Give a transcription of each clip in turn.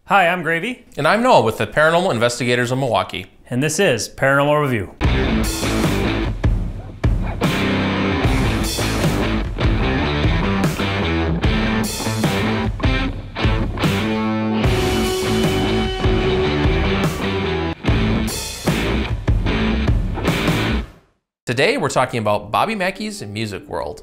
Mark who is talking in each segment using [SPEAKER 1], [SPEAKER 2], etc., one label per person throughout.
[SPEAKER 1] Hi, I'm Gravy.
[SPEAKER 2] And I'm Noah with the Paranormal Investigators of Milwaukee.
[SPEAKER 1] And this is Paranormal Review.
[SPEAKER 2] Today we're talking about Bobby Mackey's Music World.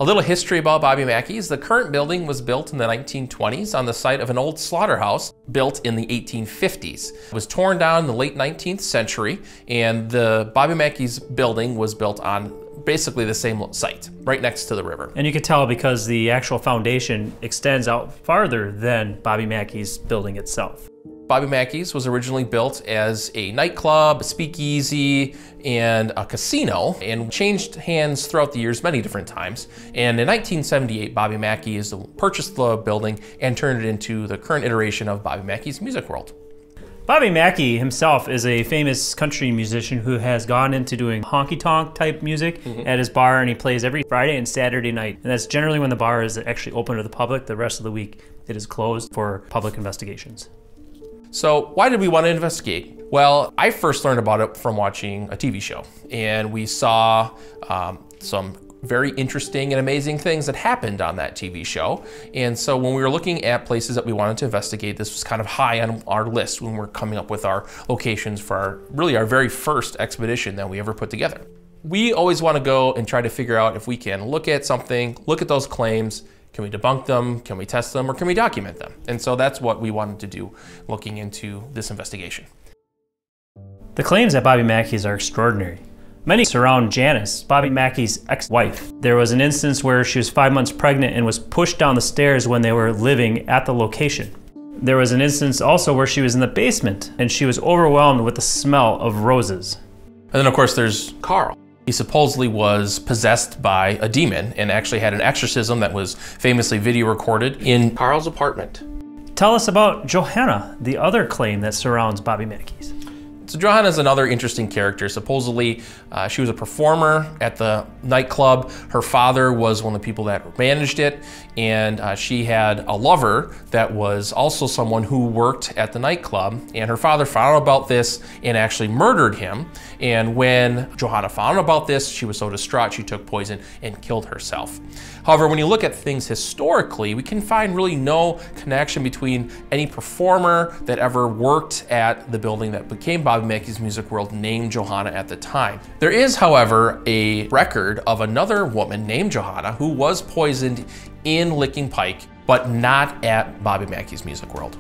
[SPEAKER 2] A little history about Bobby Mackey's. The current building was built in the 1920s on the site of an old slaughterhouse built in the 1850s. It was torn down in the late 19th century, and the Bobby Mackey's building was built on basically the same site, right next to the river.
[SPEAKER 1] And you can tell because the actual foundation extends out farther than Bobby Mackey's building itself.
[SPEAKER 2] Bobby Mackey's was originally built as a nightclub, a speakeasy, and a casino, and changed hands throughout the years many different times. And in 1978, Bobby Mackey's purchased the building and turned it into the current iteration of Bobby Mackey's Music World.
[SPEAKER 1] Bobby Mackey himself is a famous country musician who has gone into doing honky-tonk type music at his bar, and he plays every Friday and Saturday night. And that's generally when the bar is actually open to the public. The rest of the week it is closed for public investigations.
[SPEAKER 2] So why did we want to investigate? Well, I first learned about it from watching a TV show, and we saw some very interesting and amazing things that happened on that TV show. And so when we were looking at places that we wanted to investigate, this was kind of high on our list when we're coming up with our locations for our very first expedition that we ever put together. We always want to go and try to figure out if we can look at something, look at those claims. Can we debunk them? Can we test them? Or can we document them? And so that's what we wanted to do looking into this investigation.
[SPEAKER 1] The claims at Bobby Mackey's are extraordinary. Many surround Janice, Bobby Mackey's ex-wife. There was an instance where she was 5 months pregnant and was pushed down the stairs when they were living at the location. There was an instance also where she was in the basement and she was overwhelmed with the smell of roses.
[SPEAKER 2] And then of course there's Carl. He supposedly was possessed by a demon and actually had an exorcism that was famously video recorded in Carl's apartment.
[SPEAKER 1] Tell us about Johanna, the other claim that surrounds Bobby Mackey's.
[SPEAKER 2] So Johanna is another interesting character. Supposedly, she was a performer at the nightclub. Her father was one of the people that managed it, and she had a lover that was also someone who worked at the nightclub, and her father found out about this and actually murdered him. And when Johanna found out about this, she was so distraught she took poison and killed herself. However, when you look at things historically, we can find really no connection between any performer that ever worked at the building that became Bobby Mackey's Music World named Johanna at the time. There is, however, a record of another woman named Johanna who was poisoned in Licking Pike, but not at Bobby Mackey's Music World.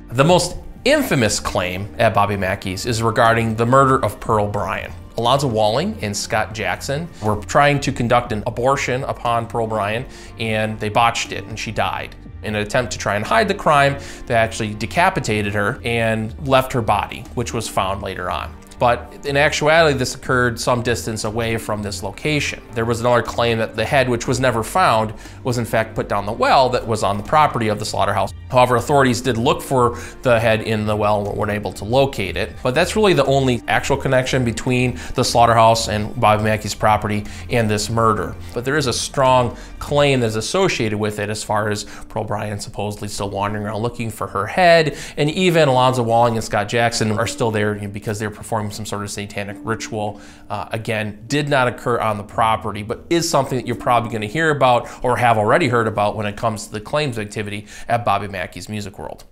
[SPEAKER 2] The most infamous claim at Bobby Mackey's is regarding the murder of Pearl Bryan. Alonzo Walling and Scott Jackson were trying to conduct an abortion upon Pearl Bryan, and they botched it and she died. In an attempt to try and hide the crime, they actually decapitated her and left her body, which was found later on. But in actuality, this occurred some distance away from this location. There was another claim that the head, which was never found, was in fact put down the well that was on the property of the slaughterhouse. However, authorities did look for the head in the well and weren't able to locate it. But that's really the only actual connection between the slaughterhouse and Bobby Mackey's property and this murder. But there is a strong claim that is associated with it as far as Pearl Bryan supposedly still wandering around looking for her head. And even Alonzo Walling and Scott Jackson are still there because they're performing some sort of satanic ritual. Again, did not occur on the property, but is something that you're probably going to hear about or have already heard about when it comes to the claims activity at Bobby Mackey's Music World.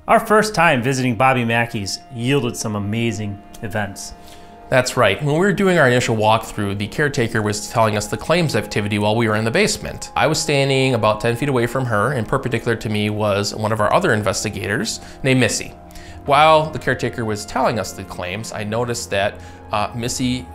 [SPEAKER 1] Our first time visiting Bobby Mackey's yielded some amazing events.
[SPEAKER 2] That's right. When we were doing our initial walkthrough, the caretaker was telling us the claims activity while we were in the basement. I was standing about 10 feet away from her, and perpendicular to me was one of our other investigators named Missy. While the caretaker was telling us the claims, I noticed that Missy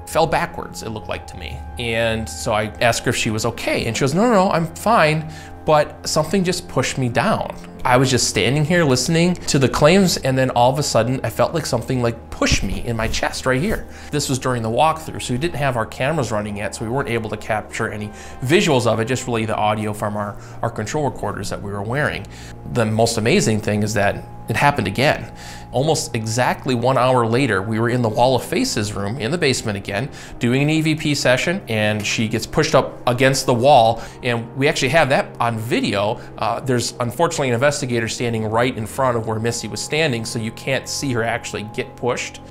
[SPEAKER 2] fell backwards, it looked like to me. And so I asked her if she was okay, and she goes, no, I'm fine, but something just pushed me down. I was just standing here listening to the claims, and then all of a sudden I felt like something like pushed pushed me in my chest right here. This was during the walkthrough, so we didn't have our cameras running yet, so we weren't able to capture any visuals of it, just really the audio from our control recorders that we were wearing. The most amazing thing is that it happened again. Almost exactly 1 hour later, we were in the Wall of Faces room in the basement again, doing an EVP session, and she gets pushed up against the wall, and we actually have that on video. There's unfortunately an investigator standing right in front of where Missy was standing, so you can't see her actually get pushed.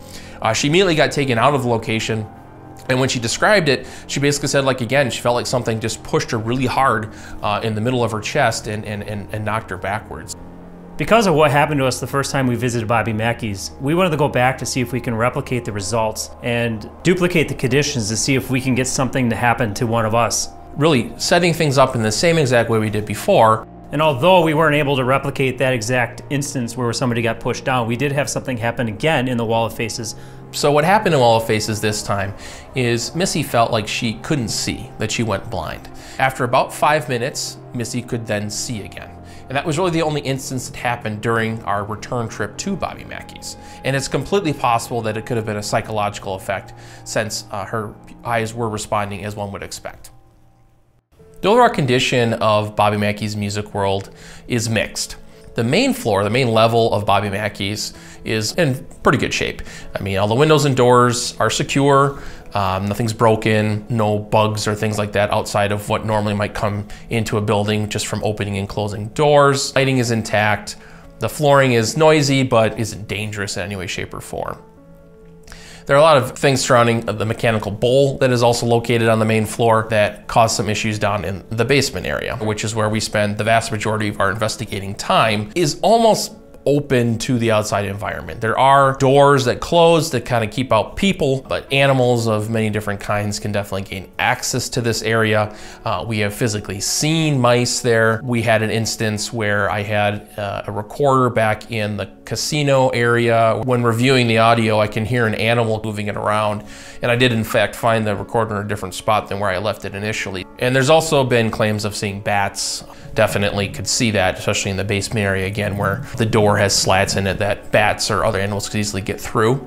[SPEAKER 2] She immediately got taken out of the location. And when she described it, she basically said, like, again, she felt like something just pushed her really hard in the middle of her chest and knocked her backwards.
[SPEAKER 1] Because of what happened to us the first time we visited Bobby Mackey's, we wanted to go back to see if we can replicate the results and duplicate the conditions to see if we can get something to happen to one of us.
[SPEAKER 2] Really setting things up in the same exact way we did before.
[SPEAKER 1] And although we weren't able to replicate that exact instance where somebody got pushed down, we did have something happen again in the Wall of Faces.
[SPEAKER 2] So what happened in Wall of Faces this time is Missy felt like she couldn't see, that she went blind. After about 5 minutes, Missy could then see again. And that was really the only instance that happened during our return trip to Bobby Mackey's. And it's completely possible that it could have been a psychological effect since her eyes were responding as one would expect. The overall condition of Bobby Mackey's Music World is mixed. The main floor, the main level of Bobby Mackey's is in pretty good shape. I mean, all the windows and doors are secure, nothing's broken, no bugs or things like that outside of what normally might come into a building just from opening and closing doors. Lighting is intact. The flooring is noisy, but isn't dangerous in any way, shape, or form. There are a lot of things surrounding the mechanical bowl that is also located on the main floor that cause some issues down in the basement area, which is where we spend the vast majority of our investigating time, is almost open to the outside environment. There are doors that close that kind of keep out people, but animals of many different kinds can definitely gain access to this area. We have physically seen mice there. We had an instance where I had a recorder back in the casino area. When reviewing the audio, I can hear an animal moving it around, and I did in fact find the recorder in a different spot than where I left it initially. And there's also been claims of seeing bats. Definitely could see that, especially in the basement area again, where the door has slats in it that bats or other animals could easily get through.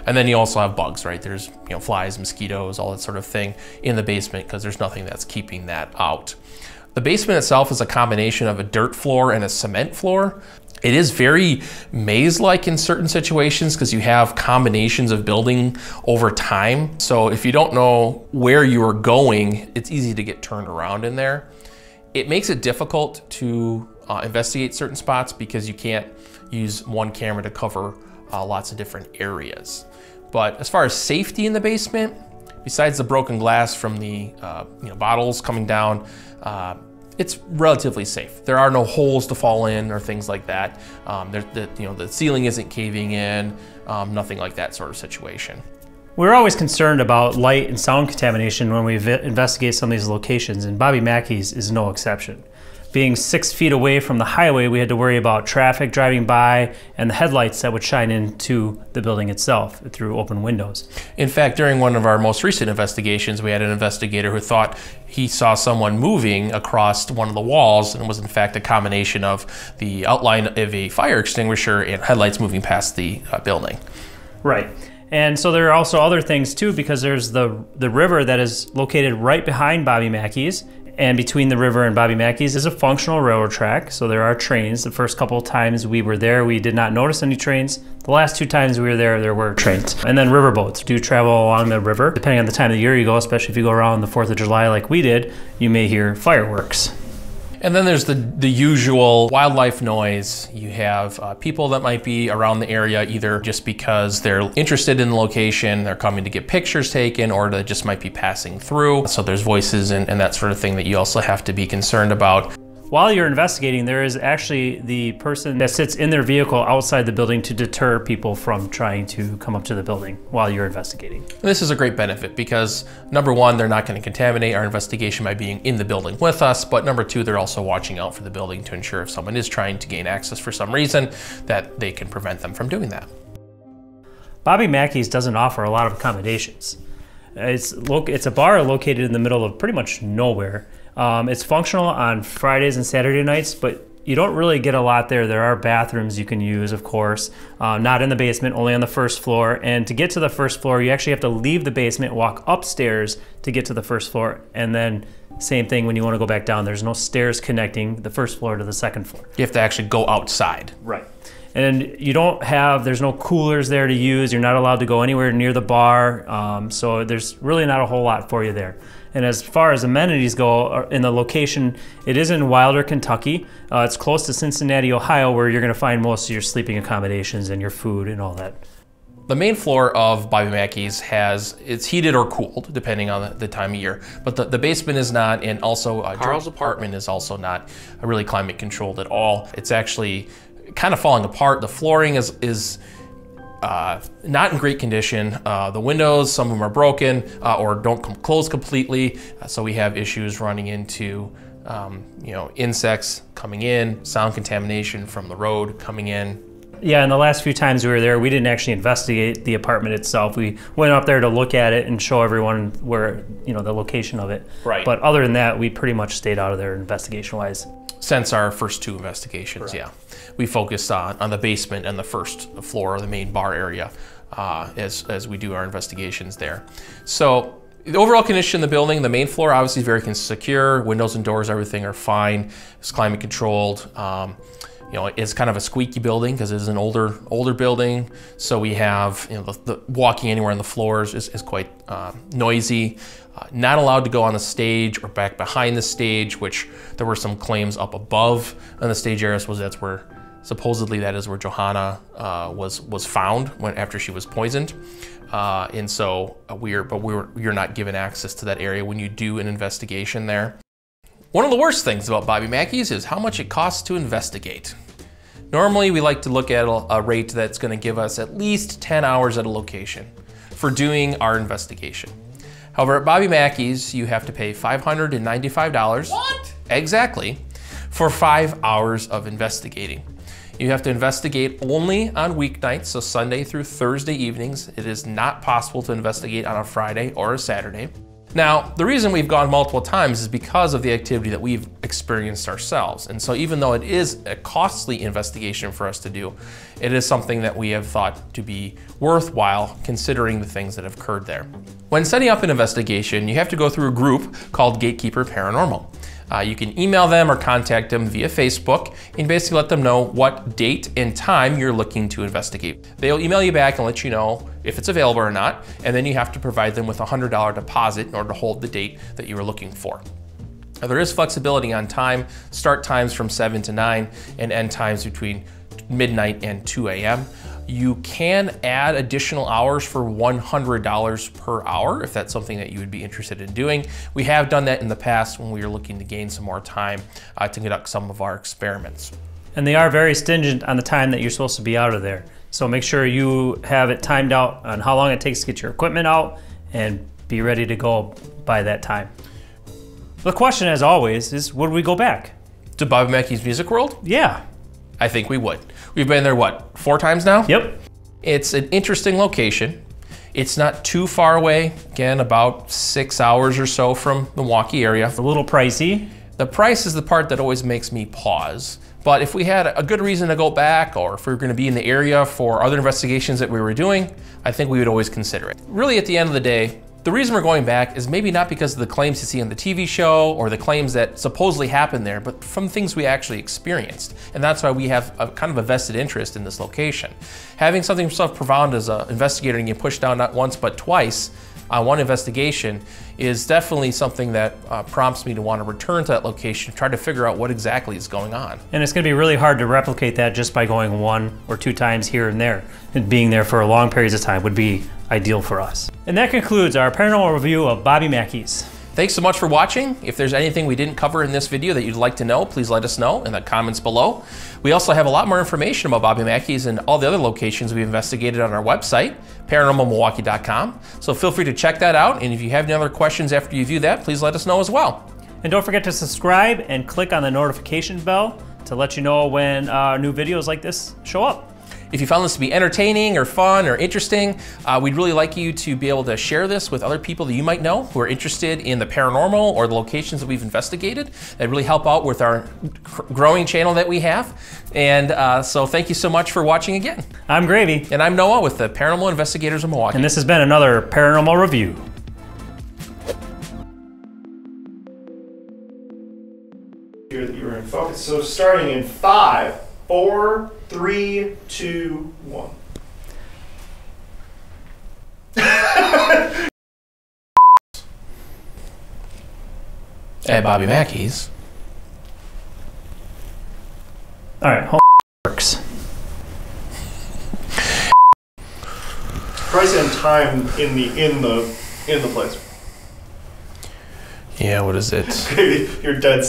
[SPEAKER 2] And then you also have bugs, right? There's flies, mosquitoes, all that sort of thing in the basement because there's nothing that's keeping that out. The basement itself is a combination of a dirt floor and a cement floor. It is very maze-like in certain situations because you have combinations of building over time. So if you don't know where you are going, it's easy to get turned around in there. It makes it difficult to investigate certain spots because you can't use one camera to cover lots of different areas. But as far as safety in the basement, besides the broken glass from the bottles coming down, it's relatively safe. There are no holes to fall in or things like that. The ceiling isn't caving in, nothing like that sort of situation.
[SPEAKER 1] We're always concerned about light and sound contamination when we investigate some of these locations, and Bobby Mackey's is no exception. Being 6 feet away from the highway, we had to worry about traffic driving by and the headlights that would shine into the building itself through open windows.
[SPEAKER 2] In fact, during one of our most recent investigations, we had an investigator who thought he saw someone moving across one of the walls, and it was in fact a combination of the outline of a fire extinguisher and headlights moving past the building.
[SPEAKER 1] Right. And so there are also other things too, because there's the river that is located right behind Bobby Mackey's, and between the river and Bobby Mackey's is a functional railroad track. So there are trains. The first couple of times we were there, we did not notice any trains. The last 2 times we were there were trains. And then riverboats do travel along the river. Depending on the time of the year you go, especially if you go around the 4th of July like we did, you may hear fireworks.
[SPEAKER 2] And then there's the usual wildlife noise. You have people that might be around the area either just because they're interested in the location, they're coming to get pictures taken, or they just might be passing through. So there's voices and that sort of thing that you also have to be concerned about.
[SPEAKER 1] While you're investigating, there is actually the person that sits in their vehicle outside the building to deter people from trying to come up to the building while you're investigating.
[SPEAKER 2] And this is a great benefit because number one, they're not going to contaminate our investigation by being in the building with us, but number two, they're also watching out for the building to ensure if someone is trying to gain access for some reason that they can prevent them from doing that.
[SPEAKER 1] Bobby Mackey's doesn't offer a lot of accommodations. It's a bar located in the middle of pretty much nowhere. It's functional on Fridays and Saturday nights, but you don't really get a lot there. There are bathrooms you can use, of course, not in the basement, only on the first floor. And to get to the first floor, you actually have to leave the basement, walk upstairs to get to the first floor. And then same thing when you want to go back down. There's no stairs connecting the first floor to the second floor.
[SPEAKER 2] You have to actually go outside.
[SPEAKER 1] Right. And there's no coolers there to use. You're not allowed to go anywhere near the bar. So there's really not a whole lot for you there. And as far as amenities go, in the location, it is in Wilder, Kentucky. It's close to Cincinnati, Ohio, where you're gonna find most of your sleeping accommodations and your food and all that.
[SPEAKER 2] The main floor of Bobby Mackey's it's heated or cooled, depending on the time of year. But the basement is not, and also Carl's apartment is also not really climate controlled at all. It's actually kind of falling apart. The flooring is not in great condition. The windows, some of them are broken or don't close completely. So we have issues running into insects coming in, sound contamination from the road coming in.
[SPEAKER 1] Yeah, and the last few times we were there, we didn't actually investigate the apartment itself. We went up there to look at it and show everyone where, the location of it.
[SPEAKER 2] Right.
[SPEAKER 1] But other than that, we pretty much stayed out of there investigation-wise.
[SPEAKER 2] Since our first two investigations, yeah. We focused on the basement and the first floor, the main bar area, as we do our investigations there. So the overall condition of the building, the main floor obviously very secure. Windows and doors, everything are fine. It's climate controlled. It's kind of a squeaky building because it is an older building. So we have, the walking anywhere on the floors is quite noisy. Not allowed to go on the stage or back behind the stage, which there were some claims up above on the stage areas that's where supposedly that is where Johanna was found after she was poisoned. And so you're not given access to that area when you do an investigation there. One of the worst things about Bobby Mackey's is how much it costs to investigate. Normally, we like to look at a rate that's going to give us at least 10 hours at a location for doing our investigation. However, at Bobby Mackey's, you have to pay $595. What? Exactly, for 5 hours of investigating. You have to investigate only on weeknights, so Sunday through Thursday evenings. It is not possible to investigate on a Friday or a Saturday. Now, the reason we've gone multiple times is because of the activity that we've experienced ourselves. And so even though it is a costly investigation for us to do, it is something that we have thought to be worthwhile considering the things that have occurred there. When setting up an investigation, you have to go through a group called Gatekeeper Paranormal. You can email them or contact them via Facebook and basically let them know what date and time you're looking to investigate. They'll email you back and let you know if it's available or not, and then you have to provide them with a $100 deposit in order to hold the date that you were looking for. Now, there is flexibility on time, start times from 7 to 9 and end times between midnight and 2 a.m. You can add additional hours for $100 per hour if that's something that you would be interested in doing. We have done that in the past when we were looking to gain some more time to conduct some of our experiments.
[SPEAKER 1] And they are very stringent on the time that you're supposed to be out of there. So make sure you have it timed out on how long it takes to get your equipment out and be ready to go by that time. The question, as always, is would we go back?
[SPEAKER 2] To Bobby Mackey's Music World?
[SPEAKER 1] Yeah.
[SPEAKER 2] I think we would. We've been there, what, 4 times now?
[SPEAKER 1] Yep.
[SPEAKER 2] It's an interesting location. It's not too far away. Again, about 6 hours or so from the Milwaukee area.
[SPEAKER 1] It's a little pricey.
[SPEAKER 2] The price is the part that always makes me pause. But if we had a good reason to go back, or if we were going to be in the area for other investigations that we were doing, I think we would always consider it. Really, at the end of the day, the reason we're going back is maybe not because of the claims you see on the TV show or the claims that supposedly happened there, but from things we actually experienced. And that's why we have a kind of a vested interest in this location. Having something self-profound as an investigator and get pushed down not once but twice on one investigation is definitely something that prompts me to want to return to that location, try to figure out what exactly is going on.
[SPEAKER 1] And it's going to be really hard to replicate that just by going 1 or 2 times here and there. And being there for long periods of time would be ideal for us. And that concludes our paranormal review of Bobby Mackey's.
[SPEAKER 2] Thanks so much for watching. If there's anything we didn't cover in this video that you'd like to know, please let us know in the comments below. We also have a lot more information about Bobby Mackey's and all the other locations we've investigated on our website, paranormalmilwaukee.com. So feel free to check that out. And if you have any other questions after you view that, please let us know as well.
[SPEAKER 1] And don't forget to subscribe and click on the notification bell to let you know when new videos like this show up.
[SPEAKER 2] If you found this to be entertaining or fun or interesting, we'd really like you to be able to share this with other people that you might know who are interested in the paranormal or the locations that we've investigated. That really help out with our growing channel that we have. And so thank you so much for watching again.
[SPEAKER 1] I'm Gravy.
[SPEAKER 2] And I'm Noah with the Paranormal Investigators of Milwaukee.
[SPEAKER 1] And this has been another Paranormal Review.
[SPEAKER 3] You were in focus. So starting in 5, 4, 3, 2, 1.
[SPEAKER 2] At Bobby Mackey's.
[SPEAKER 1] All right, home works.
[SPEAKER 3] Price and time in the place.
[SPEAKER 2] Yeah, what is it?
[SPEAKER 3] You're dead.